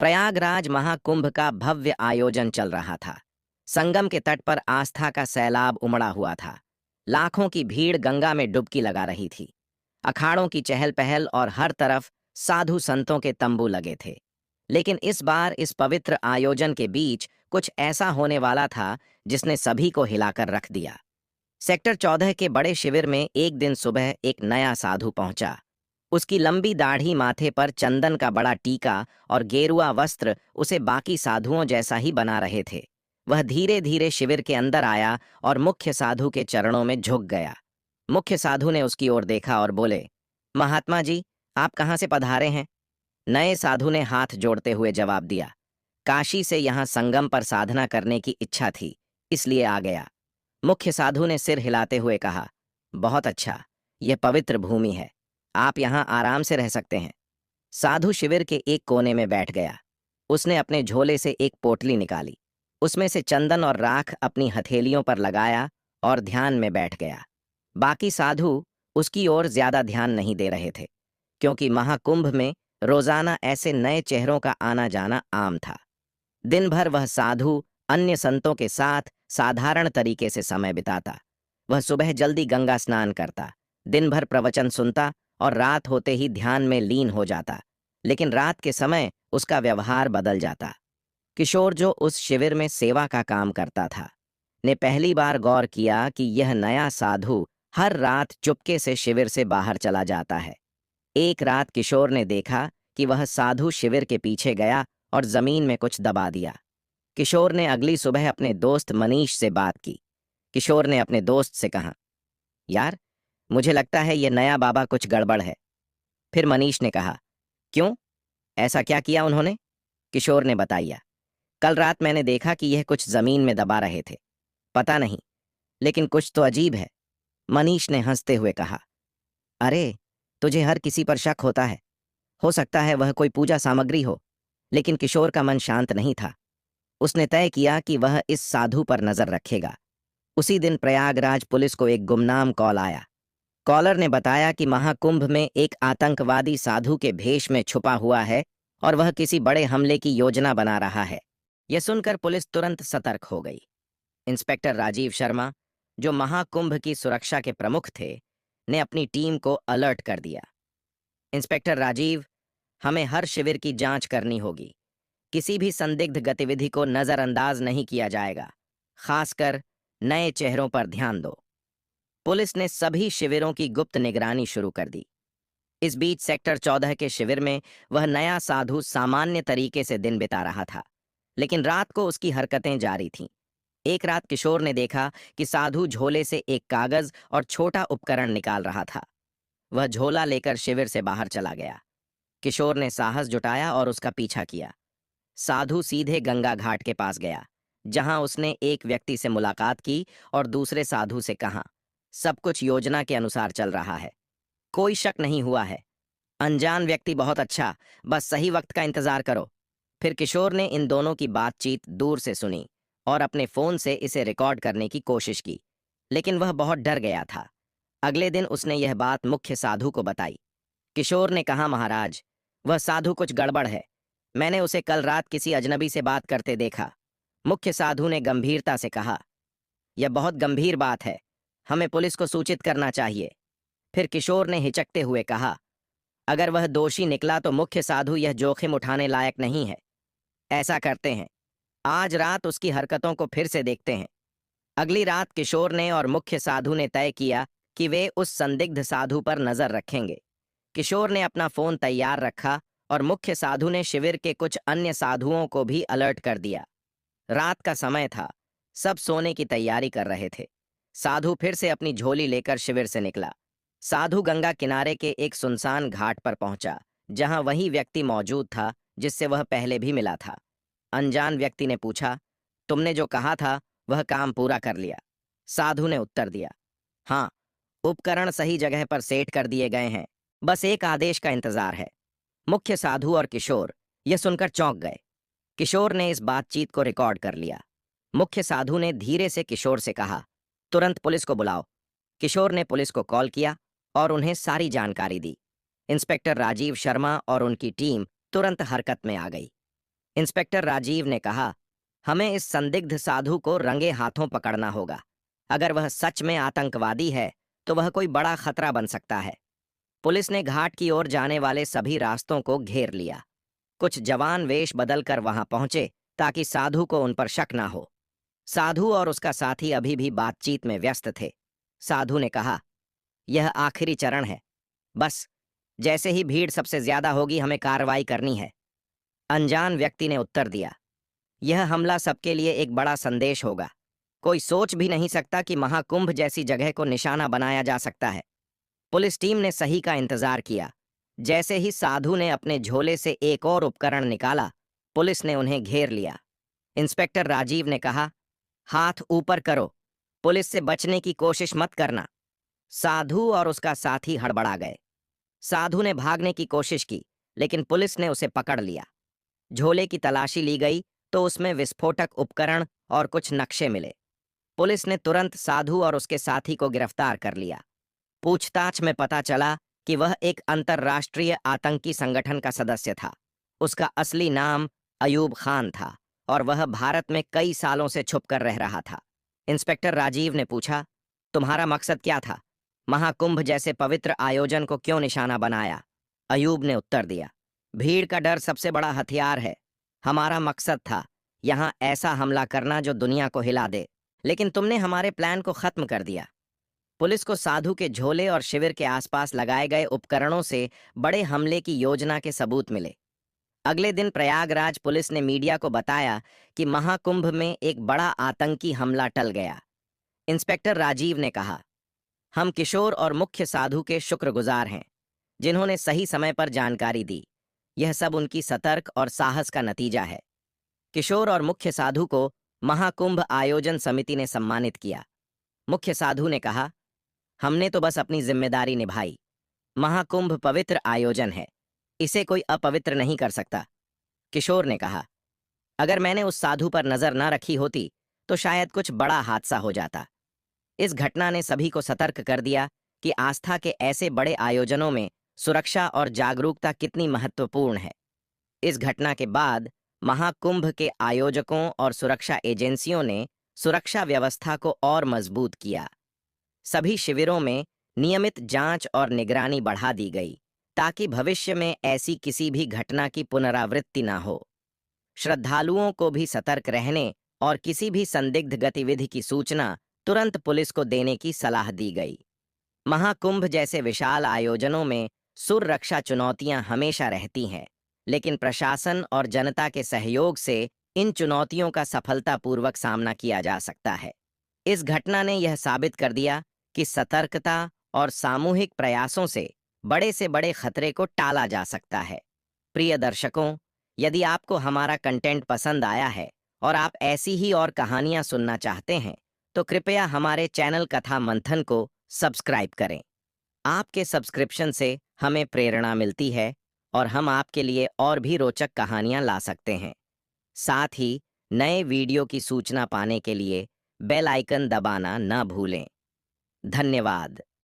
प्रयागराज महाकुंभ का भव्य आयोजन चल रहा था। संगम के तट पर आस्था का सैलाब उमड़ा हुआ था। लाखों की भीड़ गंगा में डुबकी लगा रही थी। अखाड़ों की चहल पहल और हर तरफ साधु संतों के तंबू लगे थे। लेकिन इस बार इस पवित्र आयोजन के बीच कुछ ऐसा होने वाला था जिसने सभी को हिलाकर रख दिया। सेक्टर 14 के बड़े शिविर में एक दिन सुबह एक नया साधु पहुंचा। उसकी लंबी दाढ़ी, माथे पर चंदन का बड़ा टीका और गेरुआ वस्त्र उसे बाकी साधुओं जैसा ही बना रहे थे। वह धीरे धीरे शिविर के अंदर आया और मुख्य साधु के चरणों में झुक गया। मुख्य साधु ने उसकी ओर देखा और बोले, महात्मा जी, आप कहाँ से पधारे हैं? नए साधु ने हाथ जोड़ते हुए जवाब दिया, काशी से यहाँ संगम पर साधना करने की इच्छा थी, इसलिए आ गया। मुख्य साधु ने सिर हिलाते हुए कहा, बहुत अच्छा, यह पवित्र भूमि है, आप यहाँ आराम से रह सकते हैं। साधु शिविर के एक कोने में बैठ गया। उसने अपने झोले से एक पोटली निकाली, उसमें से चंदन और राख अपनी हथेलियों पर लगाया और ध्यान में बैठ गया। बाकी साधु उसकी ओर ज्यादा ध्यान नहीं दे रहे थे, क्योंकि महाकुंभ में रोजाना ऐसे नए चेहरों का आना जाना आम था। दिन भर वह साधु अन्य संतों के साथ साधारण तरीके से समय बिताता। वह सुबह जल्दी गंगा स्नान करता, दिन भर प्रवचन सुनता और रात होते ही ध्यान में लीन हो जाता। लेकिन रात के समय उसका व्यवहार बदल जाता। किशोर, जो उस शिविर में सेवा का काम करता था, ने पहली बार गौर किया कि यह नया साधु हर रात चुपके से शिविर से बाहर चला जाता है। एक रात किशोर ने देखा कि वह साधु शिविर के पीछे गया और जमीन में कुछ दबा दिया। किशोर ने अगली सुबह अपने दोस्त मनीष से बात की। किशोर ने अपने दोस्त से कहा, यार, मुझे लगता है यह नया बाबा कुछ गड़बड़ है। फिर मनीष ने कहा, क्यों, ऐसा क्या किया उन्होंने? किशोर ने बताया, कल रात मैंने देखा कि यह कुछ जमीन में दबा रहे थे। पता नहीं, लेकिन कुछ तो अजीब है। मनीष ने हंसते हुए कहा, अरे, तुझे हर किसी पर शक होता है। हो सकता है वह कोई पूजा सामग्री हो। लेकिन किशोर का मन शांत नहीं था। उसने तय किया कि वह इस साधु पर नजर रखेगा। उसी दिन प्रयागराज पुलिस को एक गुमनाम कॉल आया। कॉलर ने बताया कि महाकुंभ में एक आतंकवादी साधु के भेष में छुपा हुआ है और वह किसी बड़े हमले की योजना बना रहा है। यह सुनकर पुलिस तुरंत सतर्क हो गई। इंस्पेक्टर राजीव शर्मा, जो महाकुंभ की सुरक्षा के प्रमुख थे, ने अपनी टीम को अलर्ट कर दिया। इंस्पेक्टर राजीव, हमें हर शिविर की जांच करनी होगी। किसी भी संदिग्ध गतिविधि को नजरअंदाज नहीं किया जाएगा। खासकर नए चेहरों पर ध्यान दो। पुलिस ने सभी शिविरों की गुप्त निगरानी शुरू कर दी। इस बीच सेक्टर 14 के शिविर में वह नया साधु सामान्य तरीके से दिन बिता रहा था, लेकिन रात को उसकी हरकतें जारी थीं। एक रात किशोर ने देखा कि साधु झोले से एक कागज और छोटा उपकरण निकाल रहा था। वह झोला लेकर शिविर से बाहर चला गया। किशोर ने साहस जुटाया और उसका पीछा किया। साधु सीधे गंगा घाट के पास गया, जहां उसने एक व्यक्ति से मुलाकात की और दूसरे साधु से कहा, सब कुछ योजना के अनुसार चल रहा है, कोई शक नहीं हुआ है। अनजान व्यक्ति बहुत अच्छा, बस सही वक्त का इंतजार करो। फिर किशोर ने इन दोनों की बातचीत दूर से सुनी और अपने फोन से इसे रिकॉर्ड करने की कोशिश की, लेकिन वह बहुत डर गया था। अगले दिन उसने यह बात मुख्य साधु को बताई। किशोर ने कहा, महाराज, वह साधु कुछ गड़बड़ है। मैंने उसे कल रात किसी अजनबी से बात करते देखा। मुख्य साधु ने गंभीरता से कहा, यह बहुत गंभीर बात है, हमें पुलिस को सूचित करना चाहिए। फिर किशोर ने हिचकते हुए कहा, अगर वह दोषी निकला तो मुख्य साधु यह जोखिम उठाने लायक नहीं है। ऐसा करते हैं, आज रात उसकी हरकतों को फिर से देखते हैं। अगली रात किशोर ने और मुख्य साधु ने तय किया कि वे उस संदिग्ध साधु पर नजर रखेंगे। किशोर ने अपना फोन तैयार रखा और मुख्य साधु ने शिविर के कुछ अन्य साधुओं को भी अलर्ट कर दिया। रात का समय था, सब सोने की तैयारी कर रहे थे। साधु फिर से अपनी झोली लेकर शिविर से निकला। साधु गंगा किनारे के एक सुनसान घाट पर पहुंचा, जहां वही व्यक्ति मौजूद था जिससे वह पहले भी मिला था। अनजान व्यक्ति ने पूछा, तुमने जो कहा था वह काम पूरा कर लिया? साधु ने उत्तर दिया, हाँ, उपकरण सही जगह पर सेट कर दिए गए हैं, बस एक आदेश का इंतजार है। मुख्य साधु और किशोर यह सुनकर चौंक गए। किशोर ने इस बातचीत को रिकॉर्ड कर लिया। मुख्य साधु ने धीरे से किशोर से कहा, तुरंत पुलिस को बुलाओ। किशोर ने पुलिस को कॉल किया और उन्हें सारी जानकारी दी। इंस्पेक्टर राजीव शर्मा और उनकी टीम तुरंत हरकत में आ गई। इंस्पेक्टर राजीव ने कहा, हमें इस संदिग्ध साधु को रंगे हाथों पकड़ना होगा। अगर वह सच में आतंकवादी है तो वह कोई बड़ा खतरा बन सकता है। पुलिस ने घाट की ओर जाने वाले सभी रास्तों को घेर लिया। कुछ जवान वेश बदलकर वहां पहुंचे ताकि साधु को उन पर शक ना हो। साधु और उसका साथी अभी भी बातचीत में व्यस्त थे। साधु ने कहा, यह आखिरी चरण है। बस जैसे ही भीड़ सबसे ज्यादा होगी हमें कार्रवाई करनी है। अनजान व्यक्ति ने उत्तर दिया, यह हमला सबके लिए एक बड़ा संदेश होगा। कोई सोच भी नहीं सकता कि महाकुंभ जैसी जगह को निशाना बनाया जा सकता है। पुलिस टीम ने सही का इंतजार किया। जैसे ही साधु ने अपने झोले से एक और उपकरण निकाला, पुलिस ने उन्हें घेर लिया। इंस्पेक्टर राजीव ने कहा, हाथ ऊपर करो, पुलिस से बचने की कोशिश मत करना। साधु और उसका साथी हड़बड़ा गए। साधु ने भागने की कोशिश की, लेकिन पुलिस ने उसे पकड़ लिया। झोले की तलाशी ली गई तो उसमें विस्फोटक उपकरण और कुछ नक्शे मिले। पुलिस ने तुरंत साधु और उसके साथी को गिरफ्तार कर लिया। पूछताछ में पता चला कि वह एक अंतर्राष्ट्रीय आतंकी संगठन का सदस्य था। उसका असली नाम अयूब खान था और वह भारत में कई सालों से छुपकर रह रहा था। इंस्पेक्टर राजीव ने पूछा, तुम्हारा मकसद क्या था? महाकुंभ जैसे पवित्र आयोजन को क्यों निशाना बनाया? अयूब ने उत्तर दिया, भीड़ का डर सबसे बड़ा हथियार है। हमारा मकसद था यहां ऐसा हमला करना जो दुनिया को हिला दे, लेकिन तुमने हमारे प्लान को खत्म कर दिया। पुलिस को साधु के झोले और शिविर के आसपास लगाए गए उपकरणों से बड़े हमले की योजना के सबूत मिले। अगले दिन प्रयागराज पुलिस ने मीडिया को बताया कि महाकुंभ में एक बड़ा आतंकी हमला टल गया। इंस्पेक्टर राजीव ने कहा, हम किशोर और मुख्य साधु के शुक्रगुजार हैं, जिन्होंने सही समय पर जानकारी दी। यह सब उनकी सतर्क और साहस का नतीजा है। किशोर और मुख्य साधु को महाकुंभ आयोजन समिति ने सम्मानित किया। मुख्य साधु ने कहा, हमने तो बस अपनी जिम्मेदारी निभाई। महाकुंभ पवित्र आयोजन है, इसे कोई अपवित्र नहीं कर सकता। किशोर ने कहा, अगर मैंने उस साधु पर नजर न रखी होती तो शायद कुछ बड़ा हादसा हो जाता। इस घटना ने सभी को सतर्क कर दिया कि आस्था के ऐसे बड़े आयोजनों में सुरक्षा और जागरूकता कितनी महत्वपूर्ण है। इस घटना के बाद महाकुंभ के आयोजकों और सुरक्षा एजेंसियों ने सुरक्षा व्यवस्था को और मजबूत किया। सभी शिविरों में नियमित जांच और निगरानी बढ़ा दी गई ताकि भविष्य में ऐसी किसी भी घटना की पुनरावृत्ति ना हो। श्रद्धालुओं को भी सतर्क रहने और किसी भी संदिग्ध गतिविधि की सूचना तुरंत पुलिस को देने की सलाह दी गई। महाकुंभ जैसे विशाल आयोजनों में सुरक्षा चुनौतियां हमेशा रहती हैं, लेकिन प्रशासन और जनता के सहयोग से इन चुनौतियों का सफलतापूर्वक सामना किया जा सकता है। इस घटना ने यह साबित कर दिया कि सतर्कता और सामूहिक प्रयासों से बड़े खतरे को टाला जा सकता है। प्रिय दर्शकों, यदि आपको हमारा कंटेंट पसंद आया है और आप ऐसी ही और कहानियां सुनना चाहते हैं, तो कृपया हमारे चैनल कथा मंथन को सब्सक्राइब करें। आपके सब्सक्रिप्शन से हमें प्रेरणा मिलती है और हम आपके लिए और भी रोचक कहानियां ला सकते हैं। साथ ही नए वीडियो की सूचना पाने के लिए बेल आइकन दबाना न भूलें। धन्यवाद।